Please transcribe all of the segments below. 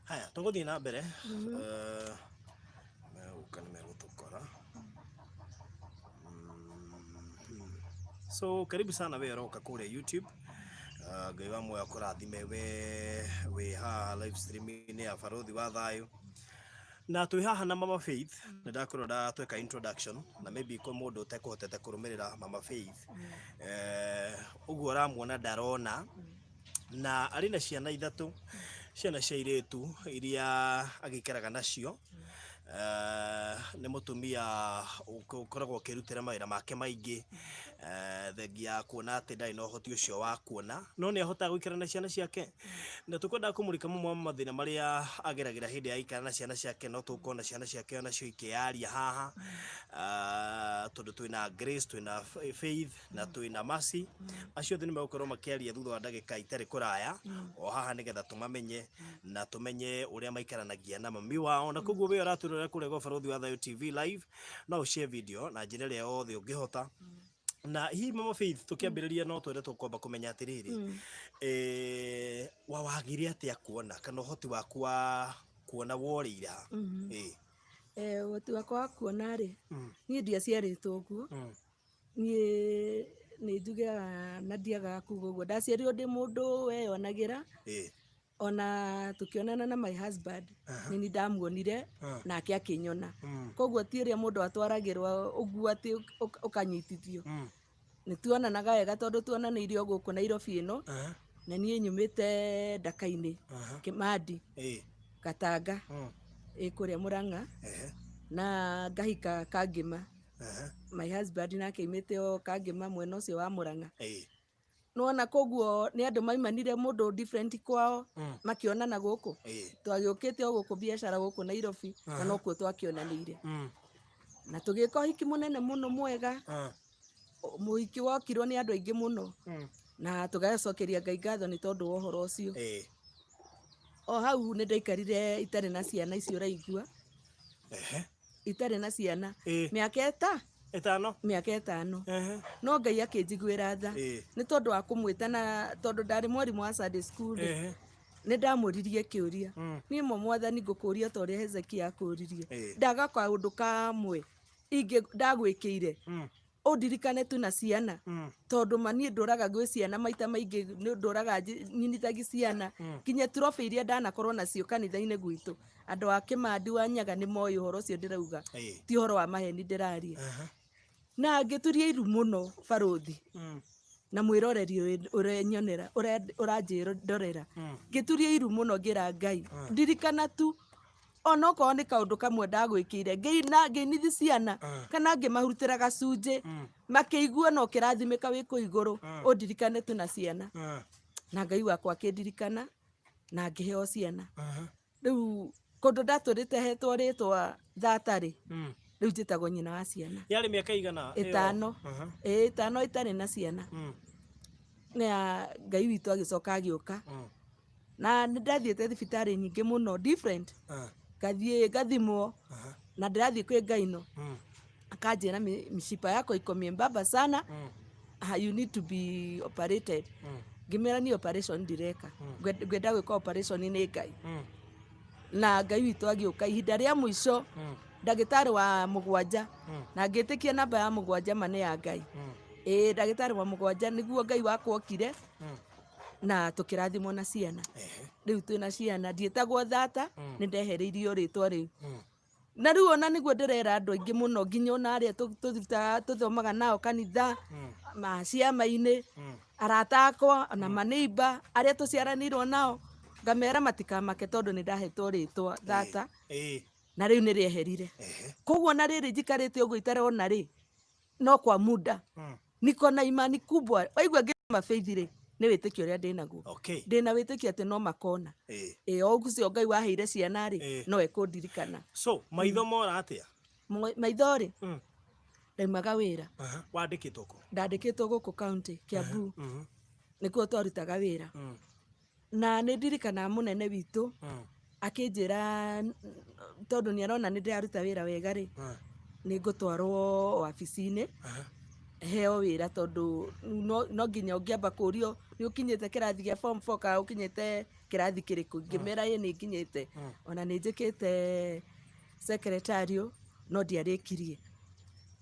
Haya, tuguthii na mbere megũka nĩmegũtũkora. So karibu sana we roka kule YouTube. Ngai wa moyo kũrathime we haha live stream-inĩ ya Barothi wa Thayũ, na twi haha na Mama Faith. Ndakorwo tweka introduction na maybe kwa mũndũ ũtekũhotete kũrũmĩrĩra Mama Faith, ũguo ũramuona ndarona, na arĩ na ciana ithatũ, ciana cia airĩtu iria agĩikaraga nacio. Nĩ mũtumia ũkoragwo ũkĩrutĩra mawĩra make maingĩ, thengia kuona atĩ ndarĩ na ũhoti ũcio wa kuona, no nĩ ahotaga gũikara na ciana ciake, na tũkwendaga kũmũrĩka mamwe ma mathĩna marĩa ageragĩra hĩndĩ ya ikara na ciana ciake. No tũkuona ciana ciake onacio ikĩaria haha, tondũ twĩna Grace, twĩna Faith na twĩna Mercy. Acio othe nĩ megũkorwo makĩaria thutha wa ndagĩka itarĩ kũraya o haha, nĩgetha tũmamenye na tũmenye ũrĩa maikaranagia na mami wao. Na koguo we ũratũrora kũrĩa gwa Barothi wa Thayũ TV live, no ũshare video na njĩra ĩrĩa yothe ũngĩhota. Na hihi Mama Faith, tukĩambĩrĩria no twende tũkwamba kũmenya atĩrĩrĩ, wagire atĩa kuona, kana ũhoti waku wa kuona worĩire ha? Ũhoti wakwa wa kuona rĩ, niĩ ndiaciarĩtwo ũguo, niĩ nĩ njugaga na ndiagaga kuga ũguo, ndaciarirwo ndĩ mũndũ weyonagĩra, ona tukionana na my husband nini ndamuonire nake akĩnyona. Koguo ti ũrĩa mũndũ atwaragĩrwo ũguo atĩ ũkanyitithio. Nĩ tuonanaga wega tondũ tuonanĩirio gũkũ Nairobi ĩno, na niĩ nyumĩte Ndaka-inĩ, Kĩmandi, Gatanga kũrĩa Mũrang'a, na ngahika Kangĩma. My husband nake aimĩte o Kangĩma mwena ũcio wa Mũrang'a. Nona koguo nĩ andũ maimanire mũndũ different kwao, makĩonana gũkũ. Twagĩũkĩte o gũkũ biacara gũkũ Nairobi, na no kuo twakĩonanĩire. Na tũgĩka ũhiki mũnene mũno mwega, mũhiki wokirwo nĩ andũ aingĩ mũno, na tũgacokeria Ngai ngatho nĩ tondũ wa ũhoro ũcio. O hau nĩ ndaikarire itarĩ na ciana icio ũraigua, itarĩ na ciana mĩaka mĩaka ĩtano, no Ngai akĩnjiguĩra tha nĩ tondũ wa kũmwĩta, na tondũ ndarĩ mwarimũ wa Sunday school, nĩ ndamũririe kĩũria, niĩ mo Mwathani ngũkũria ta ũrĩa Hezekia akũririe, ndaga kaũndũ kamwe ndagwĩkĩire ũndirikane tu na ciana, tondũ niĩ ndũraga gwĩ ciana maita maingĩ, nĩ ndũraga nyinithagia ciana, nginya trophy iria ndanakorwo nacio kanitha-inĩ gwitũ, andũ a Kĩmandi wa Nyaga nĩ moĩ ũhoro ũcio ndĩrauga, ti ũhoro wa maheni ndĩraria. Na ngĩturia iru mũno Barothi, na mwĩroreri ũrenyonera, ũranjĩrorera, ngĩturia iru mũno ngĩra Ngai, ndirikana tu onokorwo nĩ kaũndũ kamwe ndagwĩkĩire, ngĩinithi ciana, kana ngĩmahurutĩra gacunjĩ, makĩigua no kĩrathimĩka wĩ kũu igũrũ, ũndirikane tu na ciana. Na Ngai wakwa akĩndirikana, na ngĩheo ciana. Rĩu kũndũ ndatũrĩte hetwo rĩtwa Thatarĩ, rĩu njĩtagwo nyina wa ciana. Yarĩ mĩaka igana? 5. 5 itarĩ na ciana. Na Ngai witũ agĩcoka agĩũka, na nĩ ndathiĩte thibitarĩ nyingĩ mũno different, ngathiĩ ngathimwo, na ndĩrathiĩ kwĩ Ngai no, akanjĩra mishipa yako iko miembamba sana, you need to be operated. Ngĩmera ni operation ndireka, ngwenda gwĩka operation nĩ Ngai. Na Ngai witũ agĩũka ihinda rĩa mũico, ndagĩtarĩ wa 7, na ngĩtĩkia namba ya 7 mane ya Ngai. Ndagĩtarĩ wa 7 nĩguo Ngai wakwa okire, na tũkĩrathimwo na ciana. Rĩu twĩna ciana, ndiĩtagwo Thata, nĩ ndehereirio rĩtwa rĩu. Na rĩu ona nĩguo ndĩrera andũ aingĩ mũno, nginya ona arĩa tũthomaga nao kanitha, ciama-inĩ, arata akwa, ona maneiba arĩa tũciaranĩirwo nao, ngamera matikamake tondũ nĩ ndahetwo rĩtwa Thata, na rĩu nĩ rĩeherire. Koguo na rĩrĩ njikarĩte ũguo itarona rĩ, no kwa muda niko na imani kubwa. Waigua ngĩma Faith rĩ, nĩ wĩtĩkio ũrĩa ndĩnaguo, ndĩna wĩtĩkio atĩ no makona. O ũcio Ngai waheire ciana rĩ, no ekũndirikana. So maitho mora atĩa? Maitho rĩ, ndaumaga wĩra. Wandĩkĩtwo kũ? Ndandĩkĩtwo gũkũ kaũntĩ Kiambu, nĩkuo twarutaga wĩra. Na nĩ ndirikanaga mũnene witũ akĩnjĩra, tondũ nĩ arona nĩ ndĩraruta wĩra wega rĩ, nĩ ngũtwarwo wabici-inĩ heo wĩra tondũ no nginya ũngĩamba kũrio nĩ ũkinyĩte kĩrathi gĩa form 4 kana ũkinyĩte kĩrathi kĩrĩkũ, ngĩmera ĩ nĩ nginyĩte, ona nĩ njĩkĩte secretarial no ndiarĩkirie,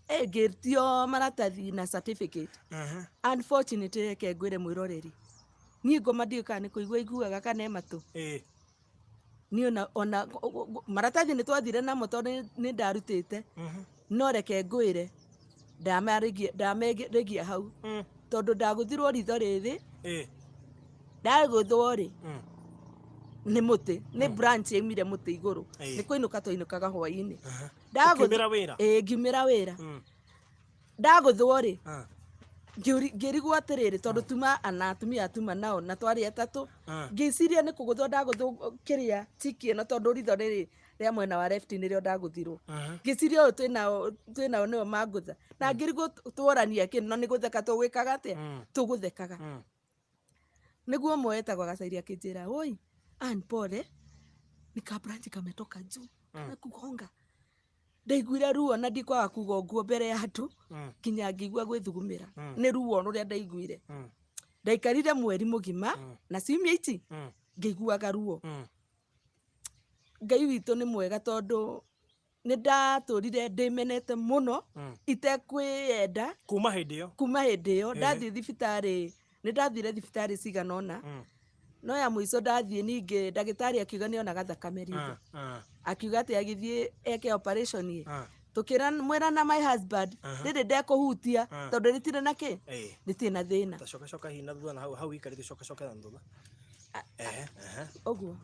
ngĩtio maratathi na certificate. Unfortunately reke ngwĩre mwĩroreri, niĩ ngoma ndiũĩ kana nĩ kũigua iguaga kana e matũ. Niĩ ona maratathi nĩ twathire namo tondũ nĩ ndarutĩte, no reke ngwĩre ndameregia hau tondũ ndagũthirwo ritho rĩrĩ, ndagũthwo rĩ nĩ mũtĩ, nĩ branch yaumire mũtĩ igũrũ, nĩ kũinũka twainũkaga hwainĩ, ngiumĩra wĩra, ndagũthwo rĩ ngĩrigwo atĩrĩrĩ tondũ tuma ana atumia tuma nao na twarĩ atatũ, ngĩciria nĩ kũgũthwo ndagũthwo kĩrĩa tiki ĩno tondũ ritho rĩrĩ rĩa mwena wa left nĩrĩo ndagũthirwo, ngĩciria ũyũ twĩnao nĩo mangũtha, na ngĩrigwo tworania kĩ, no nĩ gũtheka tũgwĩkaga atĩa, tũgũthekaga. Nĩguo ũmwe etagwo Gacairi akĩnjĩra, oi Ann pole, ni ka branch kametoka juu kamekugonga. Ndaiguire ruo na ndikwaga kuga ũguo mbere ya andũ, nginya ngĩigua gwĩthugumĩra nĩ ruo rũrĩa ndaiguire. Ndaikarire mweri mũgima na ciumia ici ngĩiguaga ruo. Ngai witũ nĩ mwega tondũ nĩ ndatũrire ndĩmenete mũno itekwĩenda kuma hĩndĩ ĩyo ndathiĩ thibitarĩ, nĩ ndathire thibitarĩ cigana ũna, no ya mũico ndathiĩ ningĩ ndagĩtarĩ akiuga nĩ onaga thakame ritho, akiuga atĩ agĩthiĩ eke operation mwĩra na my husband rĩrĩ ndekũhutia tondũ rĩtirĩ na kĩ, rĩtirĩ na thĩna. Coka hihi na thutha na hau ikarĩte coka na thutha ũguo,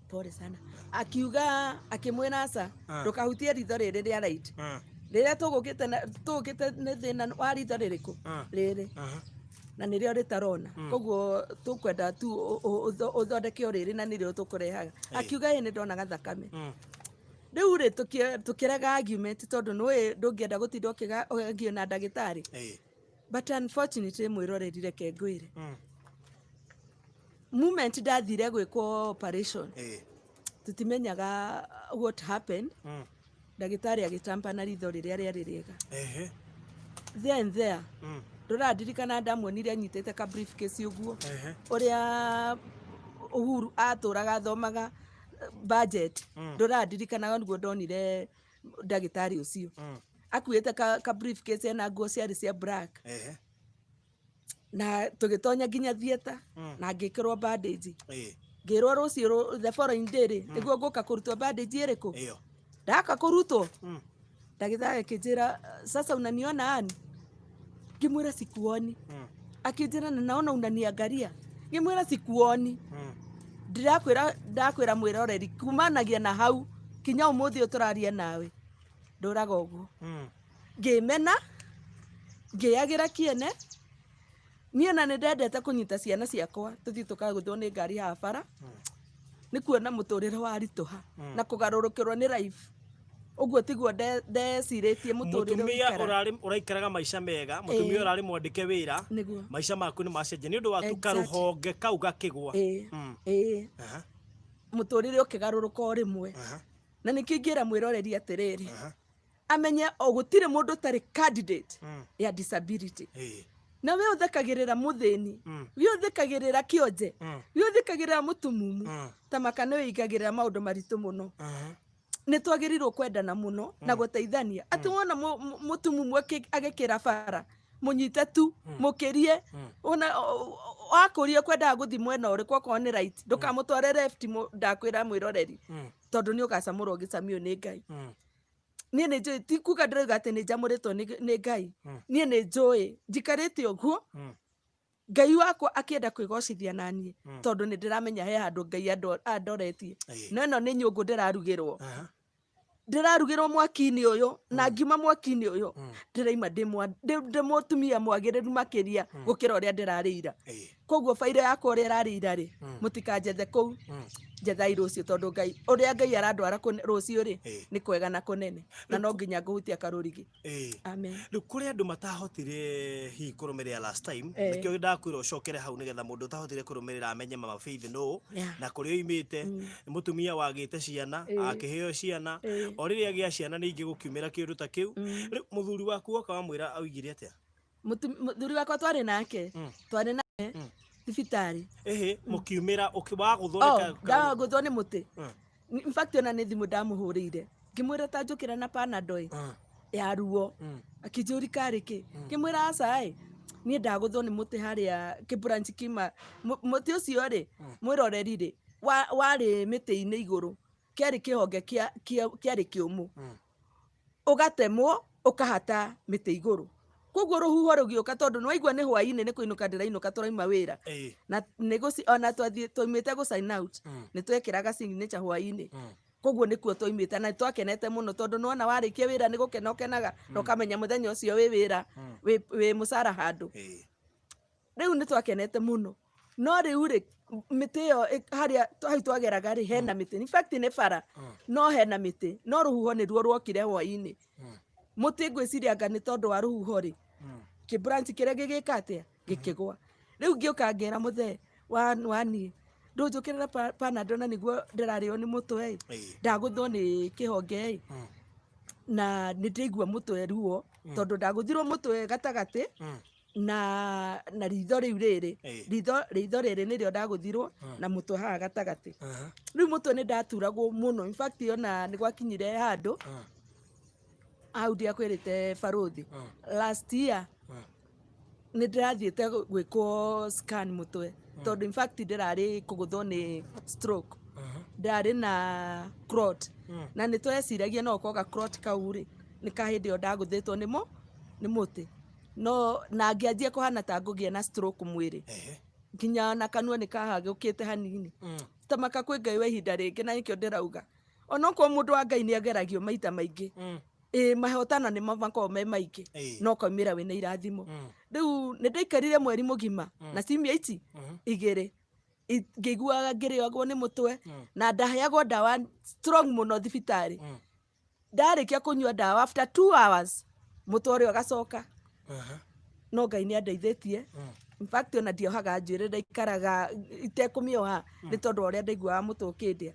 pole sana. Akiuga akĩmwĩra aca ndũkahutie ritho rĩrĩ rĩa right, rĩrĩa tũgũkĩte nĩ thĩna wa ritho rĩrĩkũ rĩrĩ, na nĩrĩo rĩtarona, koguo tũkwenda tu ũthondeke o rĩrĩ na nĩrĩo tũkũrehaga. Akiuga ĩ nĩ ndonaga thakame. Rĩu rĩ tũkĩrega argument tondũ ndũngĩenda gũtinda ũkĩgio na ndagĩtarĩ, but unfortunately mwĩroreri reke ngwĩre, moment ndathire gwĩkwo operation, tũtimenyaga what happened, ndagĩtarĩ agĩtampa na ritho rĩrĩa rĩarĩ rĩega. There ndũradirikana ndamuonire anyitĩte ka briefcase ũguo, ũrĩa Uhuru atũraga athomaga budget, ndũradirikana niguo ndonire ndagĩtarĩ ũcio akuĩte ka briefcase ena nguo ciarĩ cia black, na tũgĩtonya nginya theater na ngĩkĩrwo bandage, ngĩrwo rũciũ the following day nĩguo ngũka kũrutwo bandage ĩrĩkũ, ndaka kũrutwo, ndagĩtarĩ akĩnjĩra sasa unaniona Ann, ngĩmwĩra sikuoni, akĩnjĩra na naona unaniangalia, ngĩmwĩra sikuoni, ndakwĩra mwĩroreri kumanagia na hau kinya ũmũthĩ tũraria nawe ndũraga ũguo. Ngĩmena ngĩagĩra kĩene, niĩ na nĩ ndendete kũnyita ciana ciakwa tũthiĩ tũkagũthwo nĩ ngari haha bara, nĩ kuona mũtũrĩre waritũha na kũgarũrũkĩrwo nĩ life. Ũguo tiguo ndecirĩtie mũtũrĩre mũtumia ũraikaraga maica mega, mũtumia ũrarĩ mwandĩke wĩra, maica maku nĩ macenjia nĩ ũndũ wa karũhonge kau gakĩgwa. Mũtũrĩre ũkĩgarũrũka o rĩmwe, na nĩkĩo ingĩra mwĩroreri atĩrĩrĩ, amenye gũtirĩ mũndũ ũtarĩ candidate ya disability. Na we ũthekagĩrĩra mũthĩni, we ũthekagĩrĩra kĩonje, we ũthekagĩrĩra mũtumumu, ta maka nĩ wĩigagĩrĩra maũndũ maritũ mũno. Nĩ twagĩrĩirwo kwendana mũno na gũteithania. Atĩ wona mũtumumu agĩkĩra bara, mũnyite tu, mũkĩrie, ona wakũria kwendaga gũthiĩ mwena ũrĩkũ okorwo nĩ right, ndũkamũtware left, ndakwĩra mwĩroreri, tondũ nĩ ũgacamũrwo ũgĩcamio nĩ Ngai. Niĩ nĩ njũĩ, ti kuga ndĩrauga atĩ nĩ njamũrĩtwo nĩ Ngai, niĩ nĩ njũĩ njikarĩte ũguo, Ngai wakwa akĩenda kwĩgocithia na niĩ, tondũ nĩ ndĩramenya he handũ Ngai andoretie. No ĩno nĩ nyũngũ ndĩrarugĩrwo mwaki-inĩ ũyũ, na ngiuma mwaki-inĩ ũyũ ndĩraima ndĩ mũtumia mwagĩrĩru makĩria gũkĩra ũrĩa ndĩrarĩ ira. koguo faire yakwa ũrĩa ĩrarĩira rĩ mũtikanjethe kũu njethai rũciũ tondũ Ngai ũrĩa Ngai arandwara rũciũ rĩ nĩ kwega na kũnene na no nginya ngũhutia karũrigi. Amen. Rĩu kũrĩ andũ matahotire hihi kũrũmĩrĩra last time nĩkĩo ndakwĩra ũcokere hau nĩgetha mũndũ ũtahotire kũrũmĩrĩra amenye Mama Faith nũ na kũrĩa oimĩte, nĩ mũtumia wagĩte ciana akĩheo ciana o rĩrĩa agĩa ciana ningĩ gũkiumĩra kĩũndũ ta kĩu. Rĩu mũthuri waku woka wamwĩra augire atĩa? Mũthuri wakwa twarĩ nake thibitarĩ mũkiumĩra wagũthwo ndagũthwo nĩ mũtĩ. In fact ona nĩ thimũ ndamũhũrĩire ngĩmwĩra ta njũkĩra na Panadol ya ruo akĩnjũria karĩ kĩ, ngĩmwĩra aca niĩ ndagũthwo nĩ mũtĩ harĩa kĩbranchi kĩma. Mũtĩ ũcio rĩ mwĩroreri rĩ warĩ mĩtĩ-inĩ igũrũ, kĩarĩ kĩhonge kĩarĩ kĩũmũ, ũgatemwo ũkahata mĩtĩ igũrũ. Koguo rũhuho rũgĩũka tondũ nĩwaigua nĩ hwainĩ nĩ kũinũka ndĩrainũka tũraima wĩra na ona twaumĩte gũ sign out nĩ twekĩraga signature hwainĩ. Koguo nĩkuo twaumĩte na twakenete mũno tondũ nĩwona warĩkia wĩra nĩ gũkena ũkenaga na ũkamenya mũthenya ũcio wĩ wĩra wĩ mũcara handũ. Rĩu nĩ twakenete mũno, no rĩu rĩ mĩtĩ ĩyo harĩa hau twageraga rĩ hena mĩtĩ, in fact nĩ bara no hena mĩtĩ, no rũhuho nĩruo rwokire hwainĩ. Mũtĩ ngwĩciria anga nĩ tondũ wa rũhuho rĩ kĩbranchi kĩrĩa gĩgĩka atĩa gĩkĩgwa. Rĩu ngĩũka ngera mũthee waniĩ ndũnjũkĩrĩra Panadol na nĩguo ndĩrarĩo nĩ mũtwe ndagũthwo nĩ kĩhonge na nĩ ndĩraigua mũtwe ruo tondũ ndagũthirwo mũtwe gatagatĩ na ritho rĩu rĩrĩ ritho rĩrĩ nĩrĩo ndagũthirwo na mũtwe haha gatagatĩ. Rĩu mũtwe nĩ ndaturagwo mũno, in fact ona nĩ gwakinyire handũ hau ndiakwĩrĩte barothi last year nĩ ndĩrathiĩte gwĩkwo scan mũtwe tondũ in fact ndĩrarĩ kũgũthwo nĩ stroke, ndarĩ na clot na nĩ tweciragia no koga clot kau rĩ nĩ ka hĩndĩ ĩyo ndagũthĩtwo nĩ mũtĩ no na ngĩanjia kũhana ta ngũgĩa na stroke mwĩrĩ nginya na kanua nĩ kahagũkĩte hanini. Tamaka kwĩ Ngai wa ihinda rĩngĩ na nĩkĩo ndĩrauga onokorwo mũndũ wa Ngai nĩ ageragio maita maingĩ mahotana nĩ makoragwo me maingĩ no kaumĩra wĩna irathimo. Rĩu nĩ ndaikarire mweri mũgima na ciumia ici igĩrĩ ngĩiguaga ngĩrĩagwo nĩ mũtwe na ndaheagwo ndawa strong mũno thibitarĩ. Ndarĩkia kũnyua ndawa after 2 hours mũtwe ũrĩa ũgacoka. No Ngai nĩ andeithĩtie, in fact ona ndiohaga njuĩrĩ ndaikaraga itekũmĩoha nĩ tondũ ũrĩa ndaiguaga mũtwe ũkĩndĩa,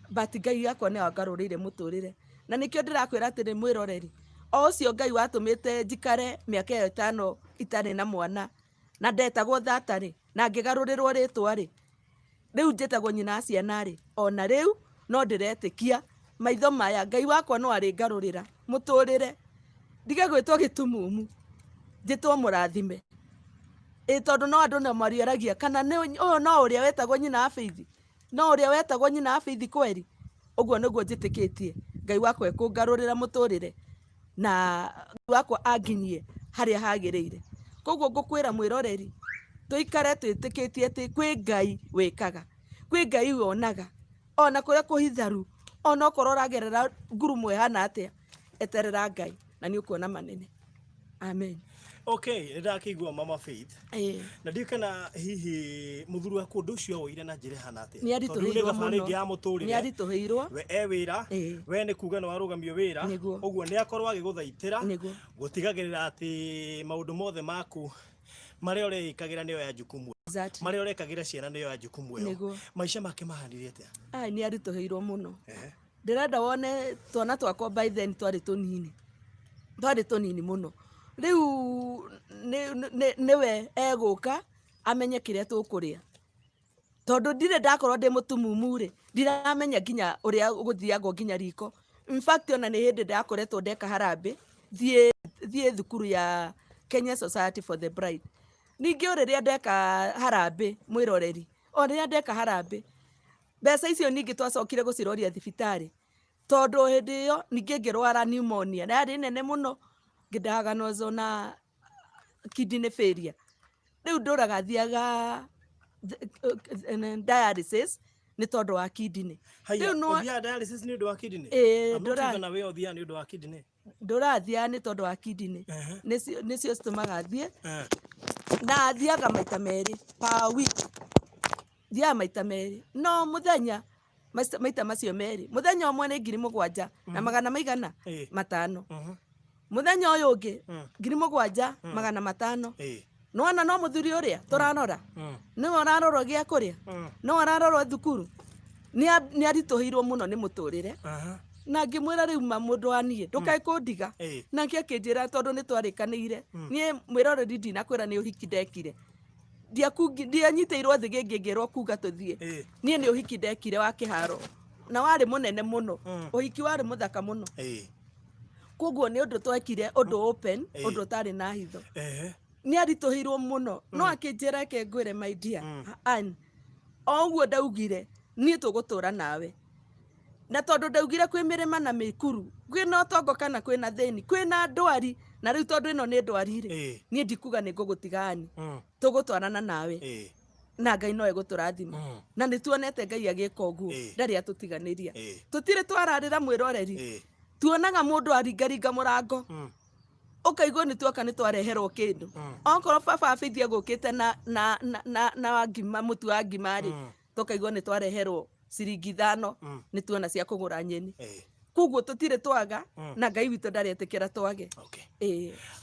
but Ngai yakwa nĩ wangarũrĩire mũtũrĩre na nĩkĩo ndĩrakwĩra atĩ nĩ mwĩroreri o ũcio Ngai watũmĩte njikare mĩaka ĩyo 5 itarĩ na mwana na ndetagwo thatarĩ na ngĩgarũrĩrwo rĩtwa rĩ rĩu njĩtagwo nyina wa ciana rĩ ona rĩu no ndĩretĩkia maitho maya Ngai wakwa no arĩ ngarũrĩra mũtũrĩre ndige gwĩtwo gĩtumumu njĩtwo mũrathime tondũ no andũ no mariaragia kana ũyũ no ũrĩa wetagwo nyina wa Faith, no ũrĩa wetagwo nyina wa Faith kweri. Ũguo nĩguo njĩtĩkĩtie Ngai wakwa ekũngarũrĩra mũtũrĩre na Ngai wakwa anginyie harĩa hagĩrĩire. Koguo ngũkwĩra mwĩroreri tũikare twĩtĩkĩtie atĩ kwĩ Ngai wĩkaga, kwĩ Ngai wonaga ona kũrĩa kũhitharu ona okorwo ũragerera ngurumo ĩhana atĩa eterera Ngai na nĩ ũkuona manene. Amen. Okay, ndakĩigua Mama Faith na ndiũ kana hihi mũthuri wa kũndũ ũcio woire na njĩra hana atĩa nĩ aritũhĩirwo mũno nĩ aritũhĩirwo we wĩra we nĩ kuga nĩ warũgamio wĩra ũguo nĩ akorwo agĩgũthaitĩra gũtigagĩrĩra atĩ maũndũ mothe maku marĩa ũrekagĩra nĩyo ya jukumu marĩa ũrekagĩra ciana nĩyo ya jukumu ĩyo maica make mahanire atĩa? Nĩ aritũhĩirwo mũno. Ndĩrenda wone twana twakwa by then twarĩ tũnini mũno. Rĩu nĩwe egũka amenye kĩrĩa tũkũrĩa tondũ ndirĩ ndakorwo ndĩ mũtumumu rĩ ndiramenya nginya ũrĩa gũthiagwo nginya riko. In fact ona nĩ hĩndĩ ndakoretwo ndeka harambĩ thiĩ thukuru ya Kenya Society for the Bride. Ningĩ rĩrĩa ndeka harambĩ mwĩroreri o rĩrĩa ndeka harambĩ mbeca icio ningĩ twacokire gũciroria thibitarĩ tondũ hĩndĩ ĩyo ningĩ ngĩrwara pneumonia na yarĩ nene mũno ngĩdaganwo na kidney failure. Rĩu ndũraga thiaga dialysis nĩ tondũ wa kidney. Rĩu no dialysis nĩ ũndũ wa kidney? Ndũrathia na we ũthia nĩ ũndũ wa kidney? Ndũrathia nĩ tondũ wa kidney. Nĩcio citũmaga thiĩ na thiaga maita meri per week thiaga maita meri no muthenya maita macio meri muthenya umwe ni 7,000 na magana maigana 5 muthenya uyu ungi 7,500 nona no muthuri uria turanora niwe urarorwo gia kuria niwe urarorwo thukuru ni arituhirwo muno ni muturire na ngimwira riu mundu anie ndukai kundiga nake akinjira tondu ni twarikanire nie mwiroreri ndinakwira ni uhiki ndekire ndianyiteirwo thi ngingirwo kuga tuthie nie ni uhiki ndekire wa kiharo na wari munene muno uhiki wari muthaka muno koguo ni undu twekire undu open undu tari na hitho ni arituhirwo muno no akinjira ke ngwire my dear an oguo ndaugire nie tugutura nawe na tondu ndaugire kwi mirima na mikuru kwina utongo kana kwina thini kwina ndwari na riu tondu ino ni ndwari ri nie ndikuga ni ngugutigani tugutwarana nawe na Ngai no eguturathima na nituonete Ngai agika uguo ndari atutiganiria tutire twararira mwiroreri tuonaga mundu aringaringa murango ukaigwo ni tuoka ni twareherwo kindu okorwo baba abithia gukite na ngima mutu wa ngima ri tukaigwo ni twareherwo ciringi 5 ni tuona cia kugura nyeni koguo tutire twaga na Ngai witu ndari etikira twage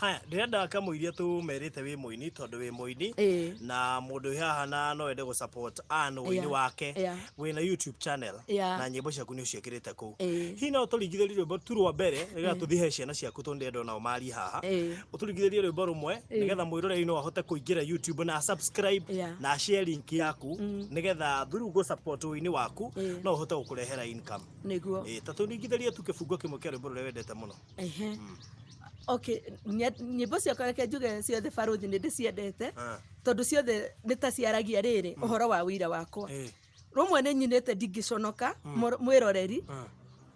haya ndirenda kamuiria tu merite wi muini tondu wi muini na mundu haha na no ende gu support uini wake wina YouTube channel na nyimbo ciaku ni uciekirite ku hina uturingithirie rwimbo tu rwa mbere nigetha tuthihe ciana ciaku tondu endo nao mari haha uturingithirie rwimbo rumwe nigetha mwiroreri no ahote kuingira YouTube na subscribe na share link yaku nigetha through go support uini waku no uhote gukurehera income niguo taturingithirie tu kifungo kimwe kia rwimbo rwendete muno okay nyimbo ciakwa reke njuge ciothe baruthi ni ndiciendete tondu ciothe ni ta ciaragia riri uhoro wa wira wakwa rumwe ni nyinete ndingiconoka mwiroreri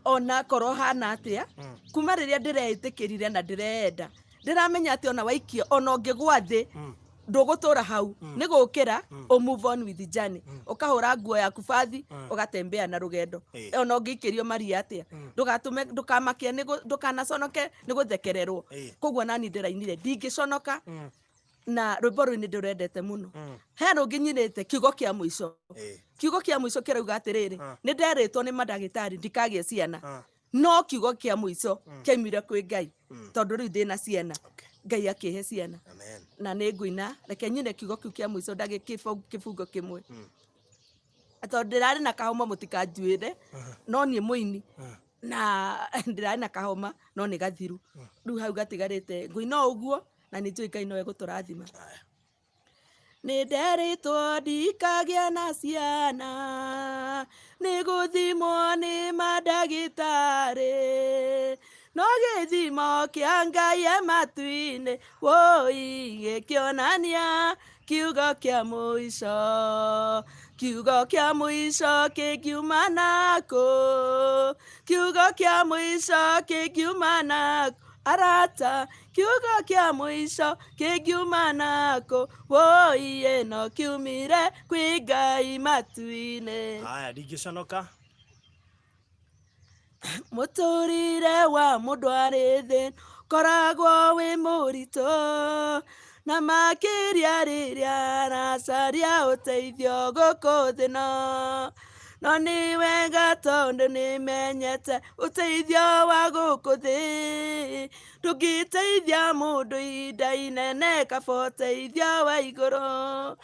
ona korwo hana atia kuma riria ndireitikirire na ndirenda ndiramenya ati ona waikio ona ungigwa thi ndugutura hau ni gukira move on with the journey ukahura nguo yaku bathi ugatembea na rugendo ona ungikirio maria atia ndugatume ndukamakia ndukanaconoke ni guthekererwo koguo nani ndirainire ndingiconoka na rwimbo rwini ndurendete muno he rungi nyinite kiugo kia muico kirauga atiriri ni nderitwo ni madagitari ndikagie ciana no kiugo kia muico kiaumire kwi Ngai tondu riu ndina ciana Ngai akihe ciana na ni nguina reke nyine kiugo kiu kia muico ndage kifungo kimwe tondu ndirari na kahoma mutikanjuire no nie muini na ndirari na kahoma no ni gathiru riu hau gatigarite nguina uguo na ni njui Ngai no eguturathima ni nderitwo ndikagia na ciana ni guthimwo ni madagitari no githimo kia Ngai matu-ini woi gikionania kiugo kia muico kingiuma naku kiugo kia muico kingiuma naku arata kiugo kia muico kingiuma naku woi ino kiumire kwi Ngai matu-ini haya ndingiconoka muturire wa mundu ari thi koragwo wi murito na makiria riria aracaria uteithio guku thino no ni wega tondu ni menyete uteithio wa guku thi ndungiteithia mundu ihinda inene kaba uteithio wa iguru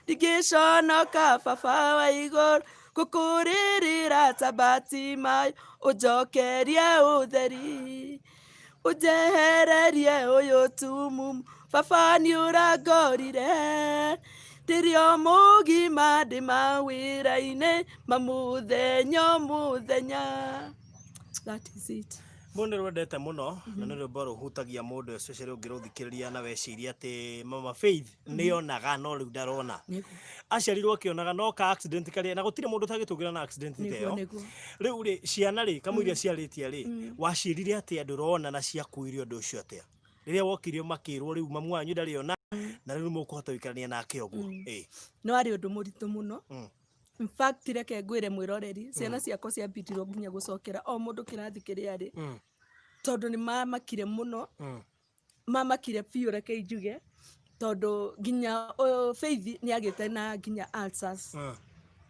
ndingiconoka baba wa iguru gukuririra tabati mayo ujokerie utheri ujehererie uyu tumumu baba ni urangorire ndirio mugima ndi mawira-ini muthenya that is it mundu rwendete muno na ni rwimbo ruhutagia mundu especially ungiruthikiriria na weciria ati Mama Faith ni onaga no riu ndarona aciarirwo akionaga no ka accident kari na gutire mundu tagitungira na accident teo riu ri ciana ri kamuiria ciaritie ri wacirire ati andu rona na ciakuirio undu ucio atia riria wokirio makirwo riu mamu wanyu ndariona na riu mukuhota wikarania nake uguo no ari undu muritu muno in fact reke ngwire mwiroreri ciana ciakwa ciambitirwo nginya gucokera o mundu kirathi kiria ri tondu ni mamakire muno mama kire biũ reke njuge tondũ nginya Faith nĩ agĩte na nginya ulcers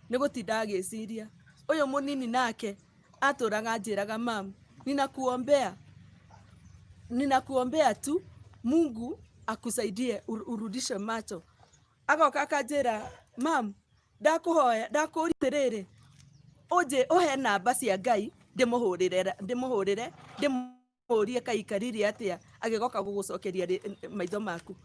nĩ gũtinda agĩciria ũyũ mũnini nake atũraga njĩraga mam ninakuombea tu Mungu akusaidie urudishe macho. Agoka akanjĩra mam ndakũhoya ndakũrĩrĩrĩ ũnjĩ ũhe namba cia Ngai ndĩmũhũrĩre ndĩmũrie kaikarire atĩa agĩgoka gũgũcokeria maitho maku.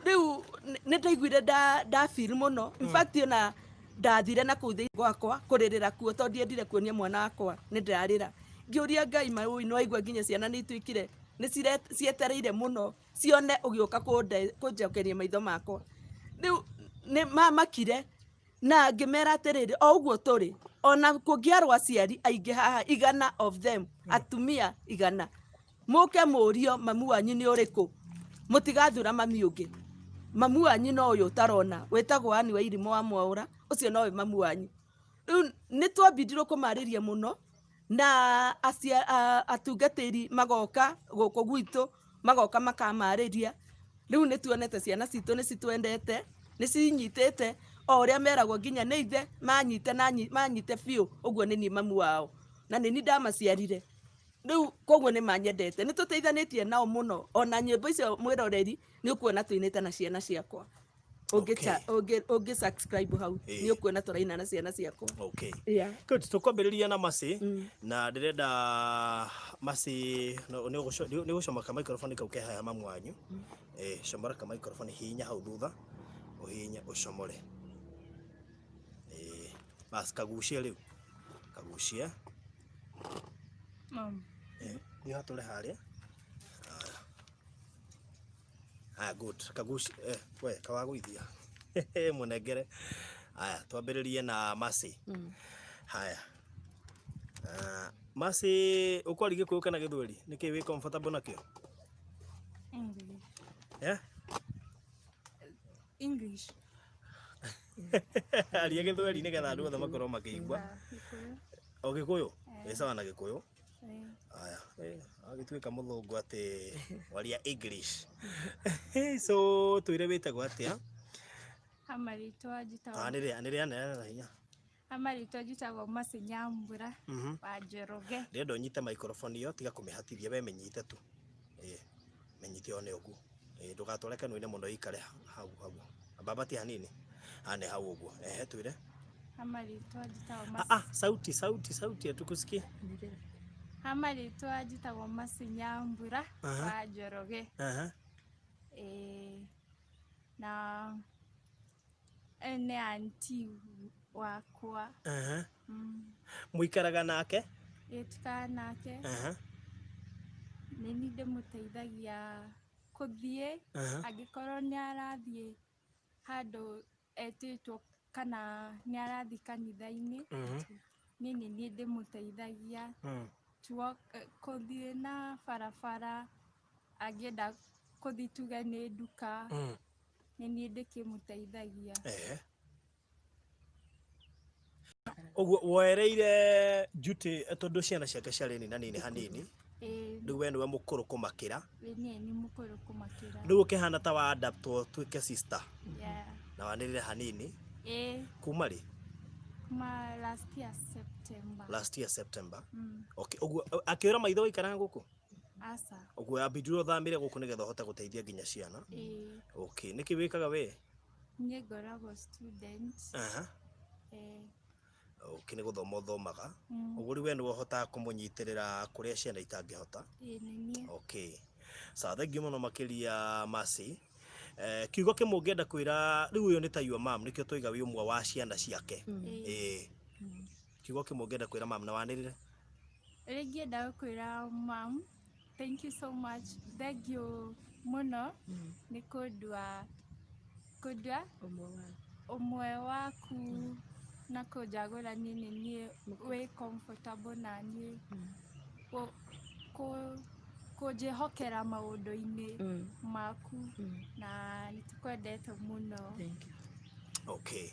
Rĩu nĩ ndaiguire nda feel mũno, in fact ona ndathire na kũu thĩinĩ gwakwa kũrĩrĩra kuo tondũ ndiendire kuonia mwana wakwa nĩ ndĩrarĩra. Ngĩũria Ngai maũi no aigua nginya ciana nĩ ituĩkire nĩ cietereire mũno cione ũgĩũka kũnjokeria maitho makwa. Rĩu nĩ mamakire na ngĩmera atĩrĩrĩ o ũguo tũrĩ ona kũngĩarwo aciari aingĩ haha 100 of them atumia 100 mũke mũrio mamu wanyu nĩ ũrĩkũ mũtigathura mami ũngĩ. Mamu wanyu no ũyũ ũtarona wĩtagwo Anne wa Irimũ wa Mwaũra, ũcio nowe mamu wanyu. Rĩu nĩ twambindirwo kũmarĩria mũno na atungatĩri magoka gũkũ gwitũ magoka makamarĩria. Rĩu nĩ tuonete ciana citũ nĩ citwendete nĩ cinyitĩte o ũrĩa meragwo nginya nĩ ithe manyite biũ ũguo nĩ niĩ mamu wao na nĩ niĩ ndamaciarire. Rĩu koguo nĩ manyendete nĩ tũteithanĩtie nao mũno ona nyĩmbo icio mwĩroreri nĩ ũkuona tũinĩte na ciana ciakwa. Ũngĩ subscribe hau nĩ ũkuona tũraina na ciana ciakwa. Good, tũkwambĩrĩria na Mercy na ndĩrenda Mercy nĩ ũgũcomoka microphone kau kehaya mamu wanyu. Comora ka microphone hihinya hau thutha ũhihinye ũcomore. Bas kagucie rĩu kagucie. Mom. Ni hatũre harĩa. Good. Kagucie we kawagũithia. Mũnengere. Haya twambĩrĩrie na Mercy. Haya. Mercy ũkwari Gĩkũyũ kana Gĩthweri? Nĩkĩ wĩ comfortable nakĩo? English. English. Aria Gĩthweri nĩgetha andũ othe makorwo makĩigua. O Gĩkũyũ? Wĩ sawa na Gĩkũyũ? Aya, agĩtuĩka mũthũngũ atĩ waria English. So twĩre wĩtagwo atĩa? Amarĩtwa njĩtagwo. Nĩrĩa na hinya. Amarĩtwa njĩtagwo Mercy Nyambura wa Njoroge. Ndĩrenda ũnyite microphone ĩyo tiga kũmĩhatithia we mĩnyite tu. Mĩnyite one ũguo. Ndũgatũreke nũine mũno ikare hau. Babati hanini. Ane hau ũguo. Twĩre. Amarĩtwa njĩtagwo Sauti atukusikie. Amarĩtwa njĩtagwo Mercy Nyambura wa Njoroge. Na nĩ aunti wakwa. Mũikaraga nake? Tukaraga nake. Nĩ niĩ ndĩmũteithagia gũthiĩ angĩkorwo nĩ arathiĩ handũ etĩtwo kana nĩ arathiĩ kanitha-inĩ. Niĩ nĩ niĩ ndĩmũteithagia gũthiĩ na barabara angĩenda gũthiĩ tuge nĩ nduka nĩ niĩ ndĩkĩmũteithagia. Ũguo woereire duty tondũ ciana ciake ciarĩ nini hanini. Rĩu we nĩwe mũkũrũ kũmakĩra. Niĩ nĩ mũkũrũ kũmakĩra. Rĩu ũkĩhana ta wa adapt tuĩke sister. Na wanĩrĩre hanini. Kuma rĩ? Kuma last year September. Okay, ũguo akĩũra maitho ikaraga gũkũ? Aca. Ũguo ambindiro thamĩre gũkũ nĩgetha ũhote gũteithia nginya ciana. Okay, nĩkĩ wĩkaga we? Niĩ ngoragwo student. Okay, nĩ gũthoma ũthomaga. Ũguo rĩu we nĩwe ũhotaga kũmũnyitĩrĩra kũrĩa ciana itangĩhota. Nĩ niĩ. Okay. Sawa, thengiũ mũno makĩria Mercy. Kiugo kĩmwe ũngĩenda kwĩra rĩu ũyũ nĩ ta your mom nĩkĩo tũiga wĩ ũmwe wa ciana ciake. Kiugo kĩmwe ũngĩenda kwĩra mom na wanĩrĩre? Ingĩenda kwĩra mom, thank you so much. Thengiũ mũno nĩ kũndua ũmwe waku na kũnjagũra niĩ niĩ wĩ comfortable na niĩ kũnjĩhokera maũndũ-inĩ maku na nĩ tũkwendete mũno. Okay.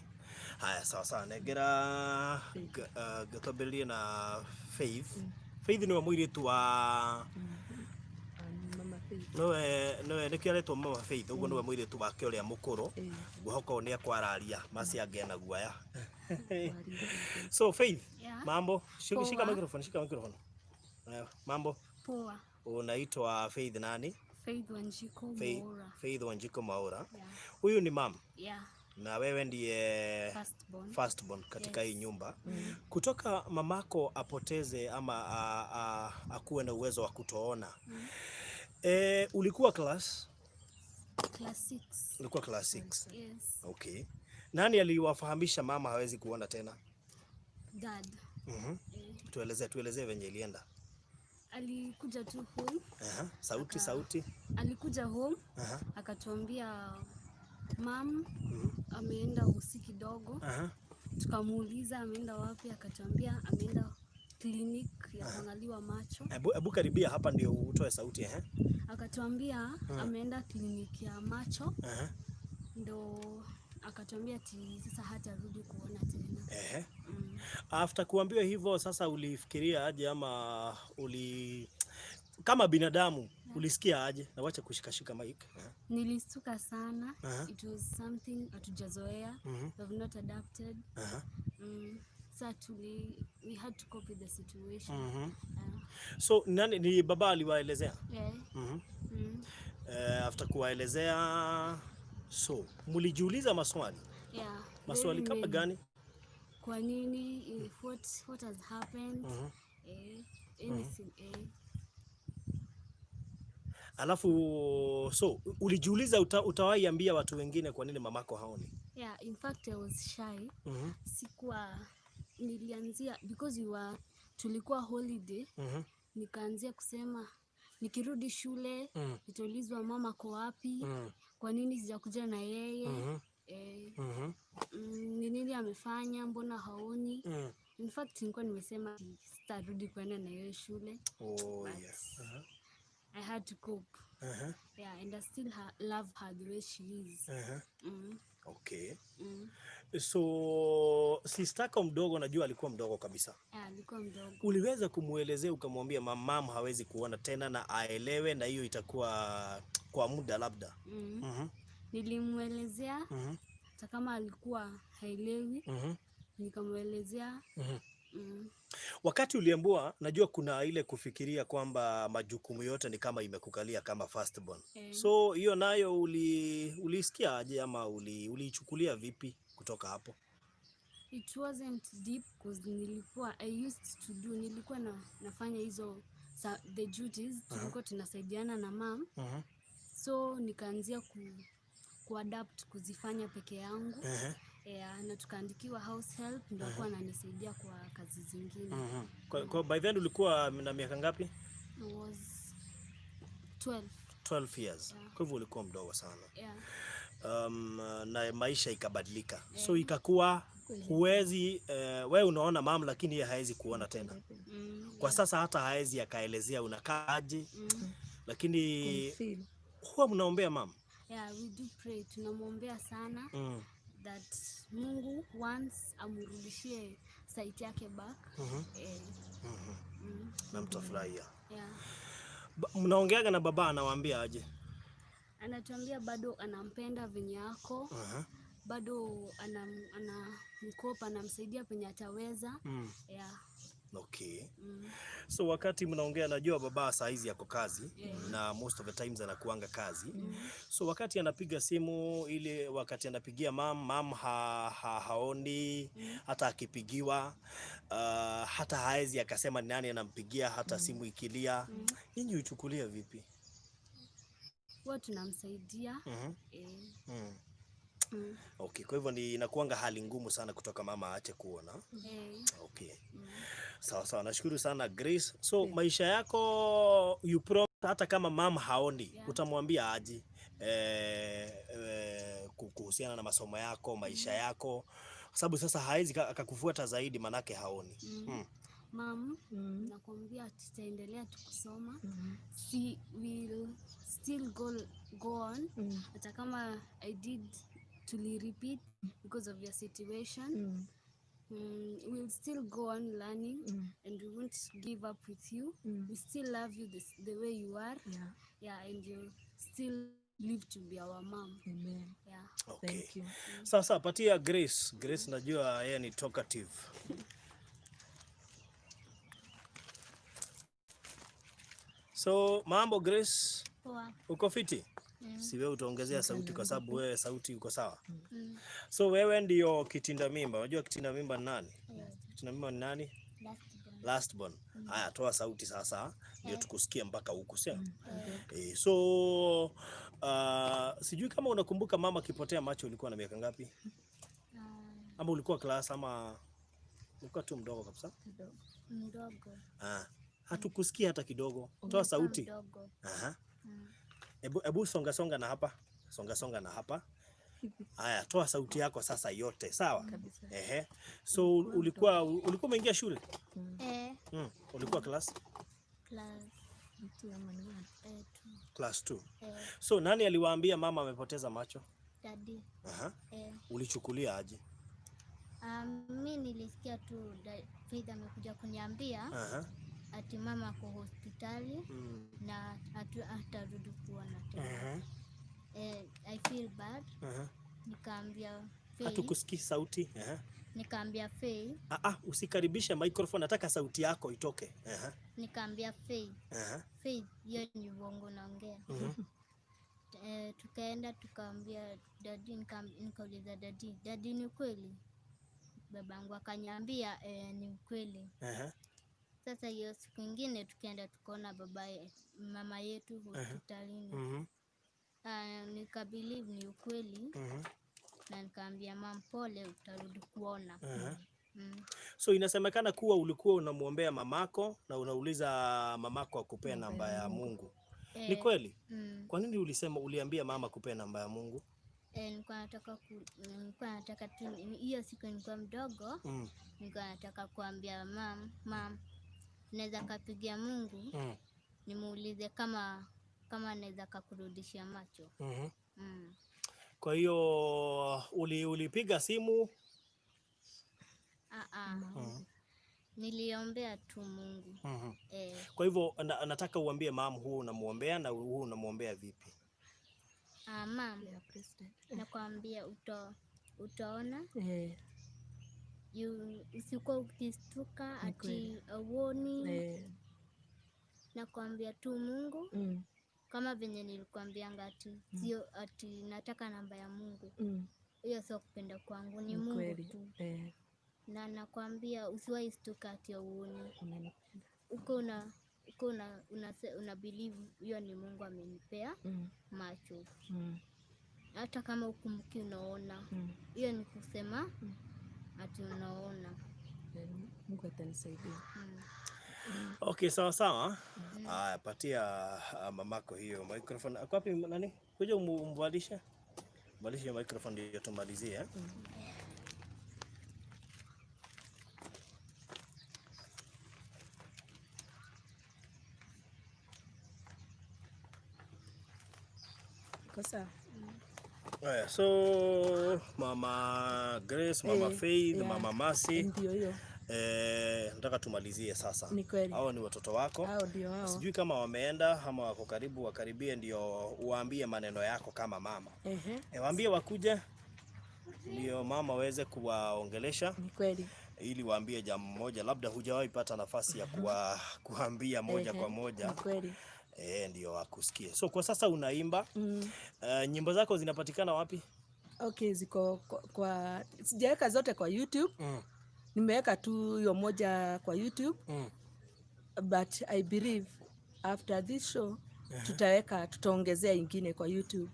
Haya, sawa nengera ngĩtwambĩrĩrie na Faith. Faith nĩwe mũirĩtu wa no nikio aretwo mama Faith uguo niwe muiritu wake uria mukuru ngũhoka ni akwararia maciange na guaya. So Faith, mambo? Shika microphone. Mambo? Poa. Unaitwa Faith nani? Faith Wanjiko Mwaura. Faith Wanjiko Mwaura. Huyu ni mama? Yeah. Na wewe ndiye firstborn katika hii nyumba. Kutoka mamako apoteze ama akuwe na uwezo wa kutoona. Ulikuwa class 6. Ulikuwa class 6? Yes. Okay. Nani aliwafahamisha mama hawezi kuona tena? Dad. Tueleze venye ilienda. Alikuja tu home. Sauti. Alikuja home. Akatuambia mom ameenda usi kidogo. Tukamuuliza ameenda wapi, akatuambia ameenda clinic ya kuangaliwa macho. Hebu karibia hapa ndio utoe sauti. Akatuambia ameenda clinic ya macho. Ndo akatuambia sasa hatarudi kuona tena. After kuambiwa hivyo sasa ulifikiria aje ama kama binadamu ulisikia aje? Na wacha kushikashika mic. Nilistuka sana. It was something hatujazoea. We have not adapted. So we had to cope with the situation. So nani ni baba aliwaelezea? After kuwaelezea, so mulijiuliza maswali? Maswali kama gani? Kwa nini? What has happened? Anything. Alafu so ulijiuliza utawahi ambia watu wengine kwa nini mamako haoni? Yeah, in fact I was shy. Nilianzia because tulikuwa holiday. Nikaanzia kusema nikirudi shule nitaulizwa mama kwa wapi, kwa nini sijakuja na yeye, ni nini amefanya, mbona haoni. In fact nilikuwa nimesema sitarudi kwenda na yeye shule. Yes. I had to cope. Yeah, and I still love her the way she is. Okay. So sistako mdogo, najua alikuwa mdogo kabisa. Alikuwa mdogo. Uliweza kumuelezea ukamwambia mama hawezi kuona tena na aelewe na hiyo itakuwa kwa muda labda? Nilimuelezea hata kama alikuwa haelewi. Nikamuelezea. Wakati uliambiwa, najua kuna ile kufikiria kwamba majukumu yote ni kama imekukalia kama firstborn. So hiyo nayo ulisikia aje ama ulichukulia vipi kutoka hapo? It wasn't deep because nilikuwa nafanya hizo the duties. Tulikuwa tunasaidiana na mom. So nikaanzia kuadapt kuzifanya peke yangu. Na tukaandikiwa house help ndio kwa ananisaidia kwa kazi zingine. Kwa by then ulikuwa na miaka ngapi? I was 12 years. Kwa hivyo ulikuwa mdogo sana. Na maisha ikabadilika. So ikakuwa huwezi wewe unaona mama lakini yeye haezi kuona tena. Kwa sasa hata haezi akaelezea unakaaje. Lakini huwa mnaombea mama? Yeah, we do pray. Tunamwombea sana. That Mungu once amurudishie sight yake back. Na mtafurahia. Mnaongeaga na baba, anawaambia aje? Anatuambia bado anampenda venye yako. Bado anamkopa, anamsaidia penye ataweza. Okay. So wakati mnaongea, najua baba saa hizi yako kazi. Na most of the times anakuanga kazi. So wakati anapiga simu, ile wakati anapigia mam haoni. Hata akipigiwa hata haezi akasema ni nani anampigia, hata simu ikilia. Ninyi uchukulia vipi? Huwa tunamsaidia. Okay, kwa hivyo inakuanga hali ngumu sana kutoka mama aache kuona. Okay. Sawa, nashukuru sana Grace. So maisha yako hata kama mama haoni, utamwambia aje kuhusiana na masomo yako, maisha yako, kwa sababu sasa haezi akakufuata zaidi manake haoni. Mom, nakwambia tutaendelea tukusoma. We'll still go on. Hata kama I did to repeat because of your situation. we'll still go on learning and we won't give up with you. We still love you the way you are. Yeah, and you still live to be our mom. Amen. Yeah. Okay. Thank you. Sasa patia Grace. Grace najua yeye ni talkative. So mambo Grace, Poa. uko fiti? Si wewe utaongezea sauti kwa sababu wewe sauti uko sawa. So wewe ndio kitinda mimba. Unajua kitinda mimba ni nani? Kitinda mimba ni nani? Last born. Haya, toa sauti sasa ndio tukusikie mpaka huku, sio? So sijui kama unakumbuka mama kipotea macho ulikuwa na miaka ngapi? Ama ulikuwa class ama ulikuwa tu mdogo kabisa? Mdogo. Hatukusikia hata kidogo. Toa sauti. Aha. Ebu songa na hapa. Songa na hapa. Haya, toa sauti yako sasa yote, sawa? Ehe. So ulikuwa umeingia shule? Ulikuwa class 2. So nani aliwaambia mama amepoteza macho? Daddy. Aha. Ulichukulia aje? Mimi nilisikia tu Faith amekuja kuniambia ati mama ako hospitali na atarudi kuona tena. I feel bad. Nikaambia Faith. Hatukusikii sauti. Nikaambia Faith. Usikaribishe microphone, nataka sauti yako itoke. Nikaambia Faith. Faith, hiyo ni uongo naongea. Tukaenda tukaambia Daddy, nikauliza Daddy ni kweli? Babangu akaniambia ni ukweli. Sasa hiyo siku nyingine tukaenda tukaona mama yetu hospitalini. Nikabelieve ni ukweli. Na nikaambia mama pole, utarudi kuona. So inasemekana kuwa ulikuwa unamuombea mamako na unauliza mamako akupea namba ya Mungu. Ni kweli? Kwa nini uliambia mama kupea namba ya Mungu? Nilikuwa nataka tu, hiyo siku nilikuwa mdogo. Nilikuwa nataka kuambia mam, naweza kapigia Mungu nimuulize kama naweza kakurudishia macho. Kwa hiyo ulipiga simu? Niliombea tu Mungu. Kwa hivyo nataka uambie mam huu unamuombea na huu unamuombea vipi? Mam, nakwambia utaona. Usikuwa ukistuka ati auoni. Nakwambia tu Mungu. Kama venye nilikwambia ati sio ati nataka namba ya Mungu. Hiyo sio kupenda kwangu, ni Mungu tu. Na nakwambia usiwahi stuka ati auoni. Uko una believe hiyo ni Mungu amenipea macho. Hata kama ukumbuki unaona. Hiyo ni kusema ati unaona. Mungu atanisaidia. Okay, sawa. Patia mamako hiyo microphone. Ako wapi nani? Kuja umvalishe. Valishe microphone ndio tumalizie. Kosa. So Mama Grace, Mama Faith, Mama Mercy. Ndio hiyo. Nataka tumalizie sasa. Hao ni watoto wako. Hao ndio hao. Sijui kama wameenda ama wako karibu, wakaribie ndio uwaambie maneno yako kama mama. Waambie wakuje ndio mama waweze kuwaongelesha. Ni kweli. Ili waambie jambo moja, labda hujawahi pata nafasi ya kuambia moja kwa moja. Ni kweli. Ndio wakusikie. So kwa sasa unaimba. Nyimbo zako zinapatikana wapi? Okay, ziko kwa sijaweka zote kwa YouTube. Nimeweka tu hiyo moja kwa YouTube. But I believe after this show tutaongezea ingine kwa YouTube.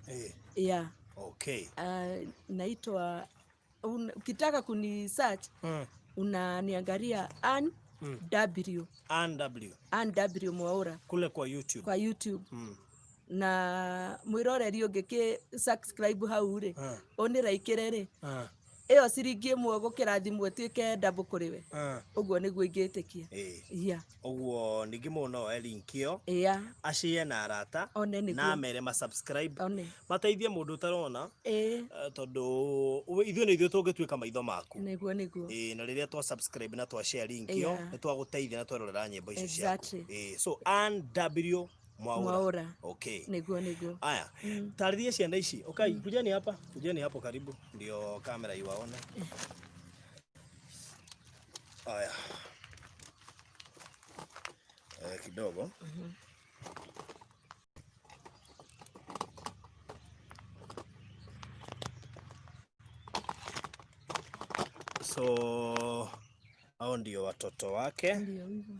Yeah. Okay. Naitwa ukitaka kuni search unaniangalia Ann W Mwaura kule kwa YouTube. Na mwirore rio ngeke subscribe hau ri onira ikirere iyo ciringi imwe gukira thimu ituike double kuri we uguo niguo ingitikia iya uguo ningi muno elinkio iya ashie na arata na mere ma subscribe mateithie mundu tarona tondu ithuĩ nĩ ithuĩ tũngĩtuĩka maitho maku niguo na rĩrĩa twa subscribe na twa share linkio nĩ twagũteithia na twerorera nyĩmbo icio ciaku so Ann W Mwaura. Okay. Niguo. Aya. Tarithia ciana ici. Okay, kujeni hapa. Kujeni hapo karibu. Ndio kamera iwaone. Aya. Kidogo. So hao ndio watoto wake. Ndio hivyo.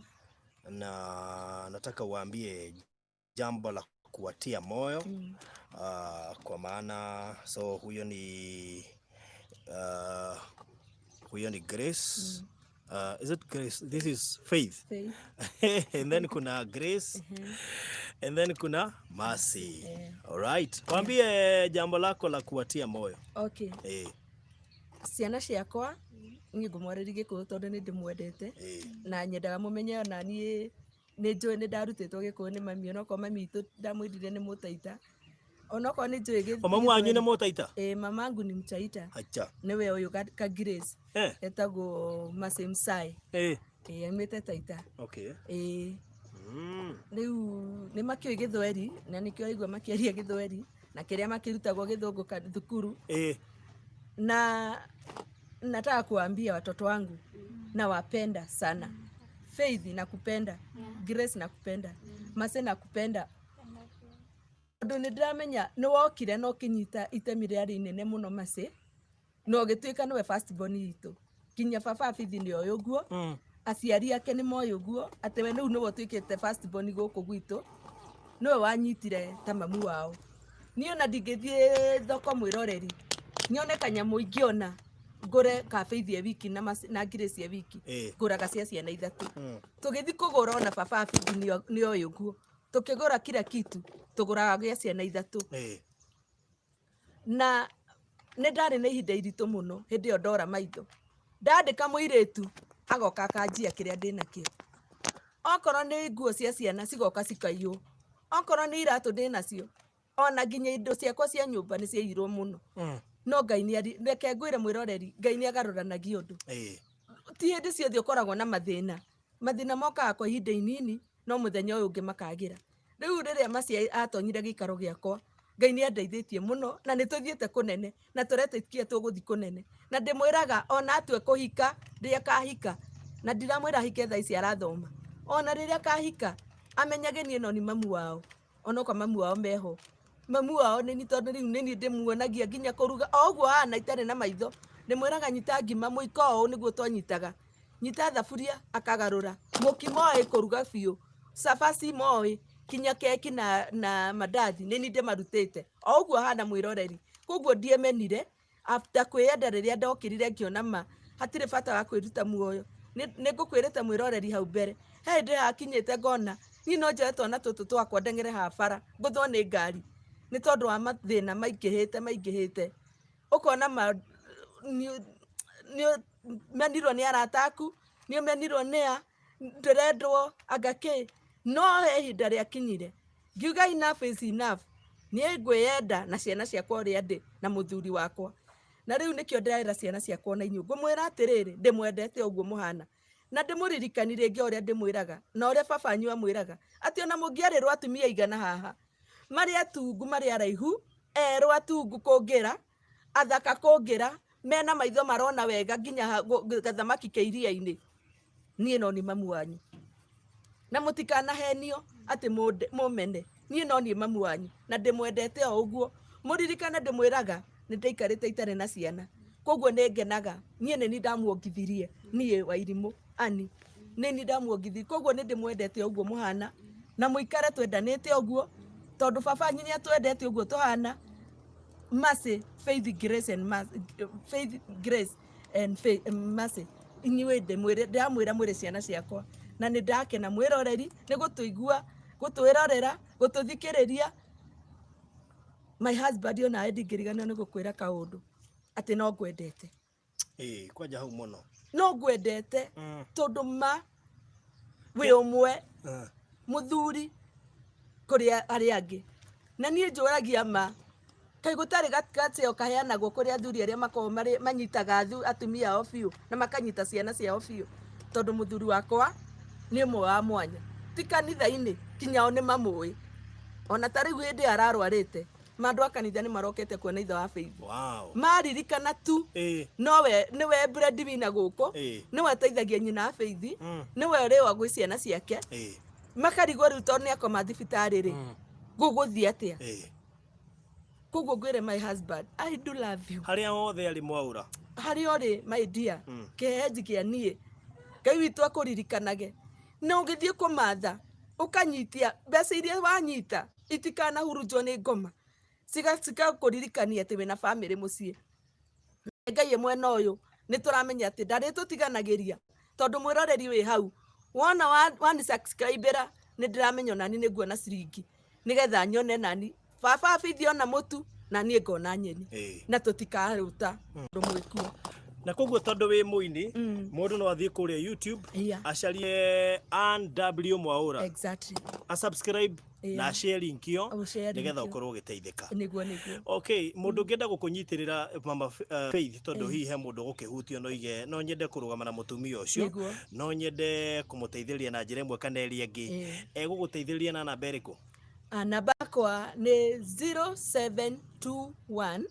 Na nataka uambie jambo la kuwatia moyo kwa maana so huyo ni Grace. Is it Grace? This is Faith. And then kuna Grace. And then kuna Mercy. All right. Waambie jambo lako la kuwatia moyo. Okay. Ciana ciakwa ni ngumwarĩria Gĩkũyũ tondũ nĩ ndĩmwendete na nyendaga mũmenye ona niĩ nĩ njũĩ nĩ ndarutĩtwo Gĩkũyũ nĩ mami onokorwo mami witũ ndamwĩrire nĩ Mũtaita onokorwo nĩ njũĩ Gĩkũyũ. Mamu wanyu nĩ Mũtaita? Mamangu nĩ Mchaita. Acha. Nĩwe ũyũ ka Grace etagwo Mercy Msai. Aumĩte Taita. Okay. Rĩu nĩ makĩũĩ Gĩthweri na nĩkĩo aigua makĩaria Gĩthweri na kĩrĩa makĩrutagwo Gĩthũngũ thukuru. Na nataka kuambia watoto wangu na wapenda sana. Faith nakupenda, Grace nakupenda, Mercy nakupenda. Tondũ nĩ ndĩramenya nĩ wokire na ũkĩnyita itemi rĩarĩ inene mũno Mercy na ũgĩtuĩka nĩwe first born witũ. Kinya baba Faith nĩ oĩ ũguo, aciari ake nĩ moĩ ũguo, atĩ we rĩu nĩwe ũtuĩkĩte first born gũkũ gwitũ, nĩwe wanyitire ta mamu wao. Niĩ ona ndingĩthiĩ thoko mwĩroreri nione kanyamũ ingĩona ngũre ka Faith wiki na Grace wiki ngũraga cia ciana ithatũ. Tũgĩthiĩ kũgũra ona baba Faith nĩ oĩ ũguo, tũkĩgũra kila kitu tũgũraga gĩa ciana ithatũ. Na nĩ ndarĩ na ihinda iritũ mũno hĩndĩ ĩyo ndora maitho, ndandĩka mũirĩtu agoka akanjia kĩrĩa ndĩnakĩo. Okorwo nĩ nguo cia ciana cigoka cikaiywo, okorwo nĩ iratũ ndĩnacio, ona nginya indo ciakwa cia nyũmba nĩ ciaiyirwo mũno. No Ngai nĩ reke ngwĩre mwĩroreri, Ngai nĩ agarũranagia ũndũ. Ti hĩndĩ ciothe ũkoragwo na mathĩna mokaga kwa ihinda inini no mũthenya ũyũ ũngĩ makagĩra. Rĩu rĩrĩa Mercy atonyire gĩikaro gĩakwa, Ngai nĩ andeithĩtie mũno na nĩ tũthiĩte kũnene na tũretĩkia tũgũthiĩ kũnene. Na ndĩmwĩraga ona atue kũhika rĩrĩa kahika, na ndiramwĩra ahike thaa ici arathoma, ona rĩrĩa kahika amenyage niĩ no nĩ mamu wao, onokorwo mamu wao meho. Mamu wao nĩ tondũ rĩu nĩ ndĩmuonagia nginya kũruga o ũguo hana itarĩ na maitho. Ndĩmwĩraga nyita ngima mũiko ũũ nĩguo twanyitaga, nyita thaburia akagarũra, mũkimo oĩ kũruga biũ, cabaci moĩ, kinya keki na mandathi nĩ ndĩmarutĩte o ũguo hana mwĩroreri. Koguo ndiemenire after kwĩyenda rĩrĩa ndokĩrire ngĩona ma hatirĩ bata wa kwĩruta muoyo. Nĩ ngũkwĩrĩte mwĩroreri hau mbere he hĩndĩ hakinyĩte ngona niĩ no njoe twana tũtũ twakwa ndeng'ere ha bara ngũthwo nĩ ngari nĩ tondũ wa mathĩna maingĩhĩte. Ũkona nĩ menirwo nĩ arata aku, nĩ menirwo nĩ a ndĩrendwo angakĩ. No he ihinda rĩakinyire ngiuga enough is enough, niĩ ngwĩyenda na ciana ciakwa ũrĩa ndĩ na mũthuri wakwa. Na rĩu nĩkĩo ndĩrera ciana ciakwa na inyuĩ ngũmwĩra atĩrĩrĩ, ndĩmwendete ũguo mũhana na ndĩmũririkani rĩngĩ ũrĩa ndĩmwĩraga na ũrĩa baba wanyu amwĩraga atĩ ona mũngĩarĩrwo atumia aigana haha marĩ atungu marĩ araihu, erũ atungu kũngĩra, athaka kũngĩra, mena maitho marona wega nginya gathamaki ke iria-inĩ, niĩ no nĩ mamu wanyu. Na mũtikanahenio atĩ mũmene, niĩ no niĩ mamu wanyu na ndĩmwendete o ũguo. Mũririkane ndĩmwĩraga nĩ ndaikarĩte itarĩ na ciana, koguo nĩ ngenaga niĩ nĩ ndamuongithirie, niĩ Wairimũ Ani nĩ ndamuongithirie, koguo nĩ ndĩmwendete ũguo mũhana na mũikare twendanĩte ũguo tondũ baba wanyu nĩ atwendete ũguo tũhana. Mercy, Faith, Grace and Mercy, inyuĩ ndĩramwĩra mwĩrĩ ciana ciakwa na nĩ ndakena mwĩroreri nĩ gũtũigua, gũtwĩrorera, gũtũthikĩrĩria. My husband ona ndingĩriganĩrwo nĩ gũkwĩra kaũndũ atĩ no ngwendete kwanja hau muno no ngwendete tondu ma we umwe muthuri kuria ari angi na nie njuragia ma kai gutari gatio kaheanagwo kuri athuri aria makoo manyitaga atumia ao biu na makanyita ciana ciao biu tondu muthuri wakwa ni umwe wa mwanya ti kanitha-ini kinyao ni mamui ona tariu hindi ararwarite mandu akanitha ni marokete kuona ithe wa Faith. Maririkana tu nowe niwe breadwinner guku niwe ateithagia nyina wa Faith niwe riwa gwi ciana ciake makarigwo riu tondu niakoma thibitari ri guguthie atia koguo ngwire my husband I do love you haria wothe ari Mwaura haria uri my dear keheji kia nie Ngai witu akuririkanage na ungithie kumatha ukanyitia mbeca iria wanyita itikana hurunjwo ni ngoma cika kuririkania ati wina family mucii Ngai mwena uyu ni turamenya ati ndari tutiganagiria tondu mwiroreri wi hau wona wani subscribera ni ndiramenya nani ni nguona ciringi nigetha nyone nani baba Faith ona mutu na nie ngona nyeni na tutikaruta rumwikuo na koguo tondu wi muini mundu no athie kuria YouTube acarie NW Mwaura exactly subscribe na share link yo nigetha ukorwo ugiteithika niguo okay mundu ngenda gukunyitirira mama Faith tondu hihi he mundu gukihutio no nyende kurugama na mutumia ucio no nyende kumuteithiria na njira imwe kana eri ingi eguguteithiria na namba iriku namba yakwa ni 0721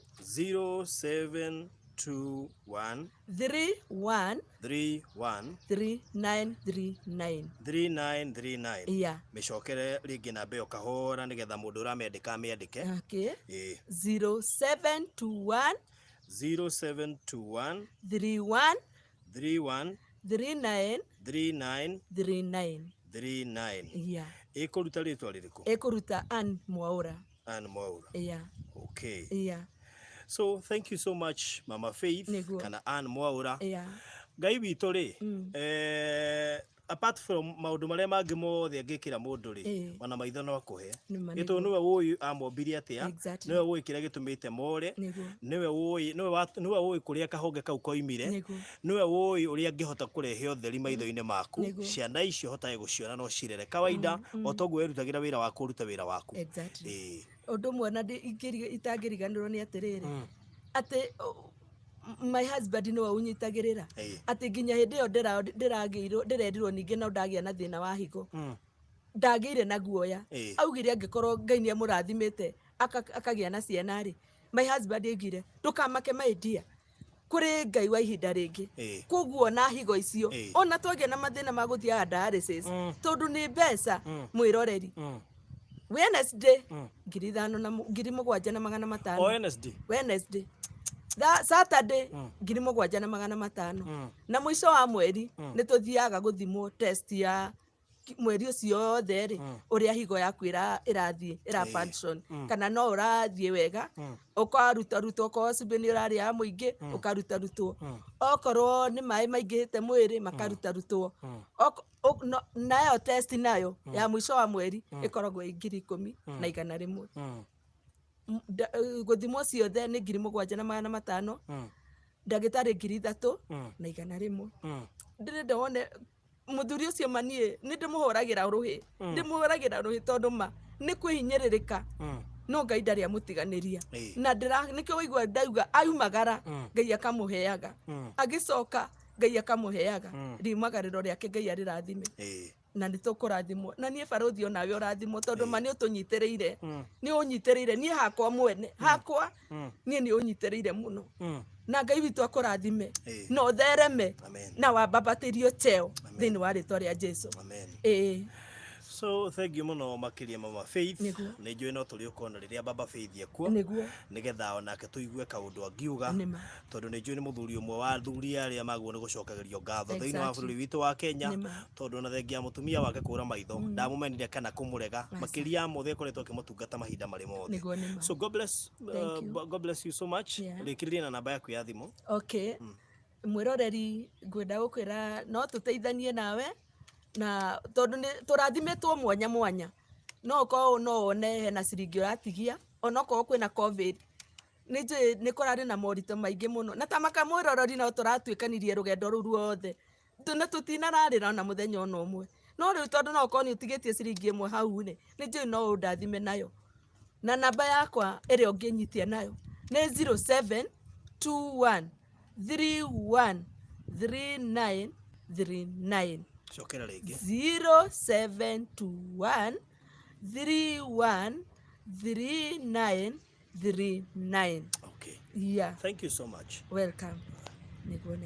31 3939 3939 micokere ringi namba yo kahora nigetha mundu uramendika amiandike 0721 31 39 ikuruta ritwa ririku ikuruta Ann Mwaura okay so thank you so much Mama Faith kana Ann Mwaura Ngai witu ri apart from maundu maria mangi mothe angikira mundu ri ona maitho no akuhe gitu niwe woi amombirie atia niwe woi kiria gitumite more niwe woi kuria kahonge kau koimire niwe woi uria angihota kurehe utheri maitho-ini maku ciana icio hotae guciona no cirere kawaida otoguo werutagira wira waku uruta wira waku undu mwe na itangiriganirwo ni atiriri ati my husband niwe unyitagirira ati nginya hindi yo ndirendirwo ningi no ndagia na thina wa higo ndagire na guoya augire angikorwo Ngai ni amurathimite akagia na ciana ri my husband augire ndukamake my dear kuri Ngai wa ihinda ringi koguo na higo icio ona twagia na mathina ma guthia dialysis tondu ni mbeca mwiroreri Wednesday 5,750 Wednesday Saturday 7,500 na mwisho wa mweri ni tuthiaga guthimwo test ya mweri ucio othe ri uria higo yaku irathie function kana no urathie wega ukaruta ko cubini uraria muingi ukaruta okorwo ni mai maingihite mwiri makaruta nayo test nayo ya mwisho wa mweri ikoragwo 10,100 guthimwo ciothe ni 7,500 ndagitari 3,100 ndirenda wone muthuri ucio manie ni ndimuhuragira ruhi tondu ma ni kwihinyiririka no Ngai ndari amutiganiria na nikio waigua ndauga aumagara Ngai akamuheaga agicoka Ngai akamuheaga riumagariro riake Ngai arirathime na nitukurathimwo na nie baruthi onawe urathimwo tondu ma ni utunyitiriire nie hakwa mwene nie ni unyitiriire muno na Ngai witu akurathime na uthereme na wambambatirio cheo thiini wa ritwa ria Jesu so thank you muno makiria Mama Faith ni njui no turi ukona riria Baba Faith ekuo nigetha onake tuigue kaundu angiuga tondu ni njui ni muthuri umwe wa athuri aria maguo ni gucokagerio ngatho thiini wa bururi witu wa Kenya tondu na thengia mutumia wake kura maitho ndamumenire kana kumurega makiria mothe koretwo kimutungata mahinda mari mothe so God bless you so much rikiriria na namba yaku ya thimu mwiroreri ngwenda gukwira no tuteithanie nawe na tondu ni turathimetwo mwanya no ko no one hena ciringi uratigia ona ko kwina covid nije nä kå rarä na morito maingä må no na ta makamwä rorori no tå ratuä kanirie rå gendo rå u ruothe na tå tinararä ra ona må thenya ona å mwe no rä u tondå no korwo nä å tigä tie ciringi ä mwe hau nä nä njå no å ndathime nayo na namba yakwa ä rä a å ngä nyitia nayo nä 0721313939 cokera rĩngĩ 0721313939. okay Yeah. thank you so much Welcome. Niguo.